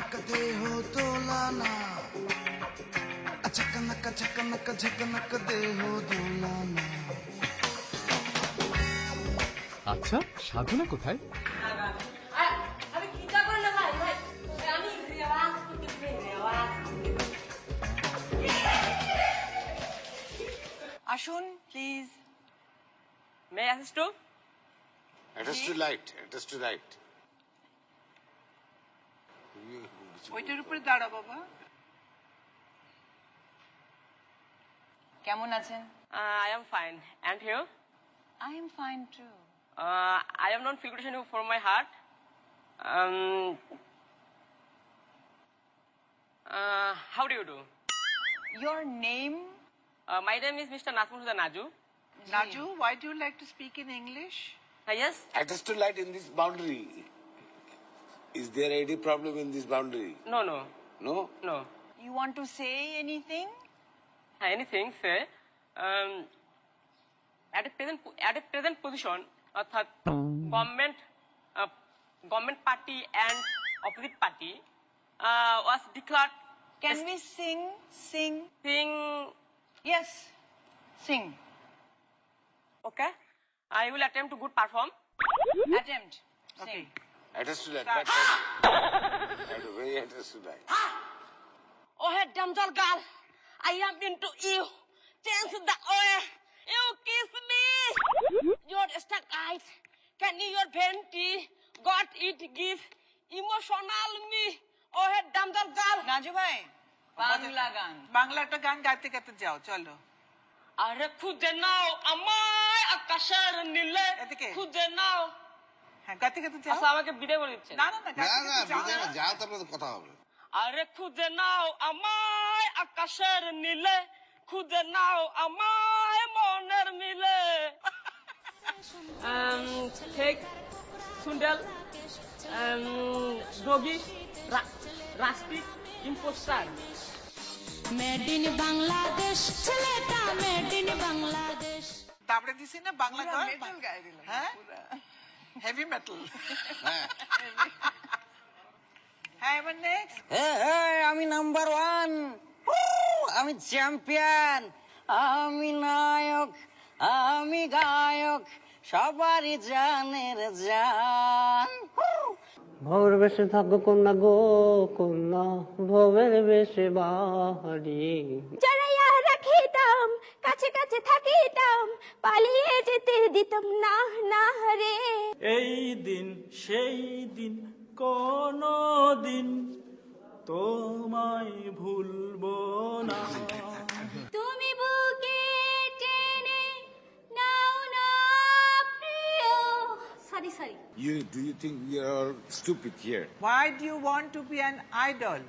झकनक दे हो दोलाना झकनक झकनक झकनक दे हो दोलाना। আচ্ছা সাধনা কোথায়? আসুন please. May I assist you? Attest to light. Attest to light. ওইটার উপরে দাঁড়া বাবা। কেমন আছেন? I am fine. And you? I am fine too. I am not figuration you from my heart. How do you do? Your name? My name is Mr. Nasmur Naju. Naju, why do you like to speak in English? Yes? Attest to light in this boundary. Is there any problem in this boundary? No. No? You want to say anything? Anything, say. At a present position, অর্থাৎ government party and opposite party was declared. Can we sing? Sing. Yes, sing. Okay. I will attempt to good perform. Attempt. Okay. Sing. Attest to light. Very attest to light. Oh, hey, damsel girl, I am into you. Change the way. You kiss me. Your stuck eyes. Can you your venti? Got it give emotional me. Oh, hey, damsel girl. Naju ভাই বাংলা গান, বাংলা একটা গান গাইতে গাইতে যাও চলো। আরে খুঁজে নাও আমায় আকাশের নীলে। এদিকে। খুঁজে নাও। হ্যাঁ গাইতে গাইতে যাও। আচ্ছা আমাকে বিদায় করে দিচ্ছেন। না গাইতে গাইতে যাও। যাও তারপরে কথা হবে। আরে খুঁজে নাও আমায় আকাশের নীলে। খুঁজে নাও আমায় মনের মিলে। ঠিক সুন্দর যোগী রাষ্ট্রিক ইম্পোস্টার। মেড ইন বাংলাদেশ ছেলেটা মেড ইন বাংলাদেশ। তারপরে দিছি না বাংলা গান মেটাল গায় দিলাম। হ্যাঁ হেভি মেটাল। হ্যাঁ এবার নেক্সট। আমি নাম্বার 1, আমি চ্যাম্পিয়ন, আমি নায়ক, আমি গায়ক, সবারই জানের জান। ভবের বেশে থাকো কন্যা গো কন্যা, ভবের বেশে বাড়ি। জড়াইয়া রাখিতাম কাছে কাছে থাকিতাম, পালিয়ে যেতে দিতাম না না রে। এই দিন সেই দিন কোনো দিন তোমায় ভুলবো না। তুমি বুকে টেনে নাও না প্রিয়। Sorry Do you think we are stupid here? Why do you want to be an idol?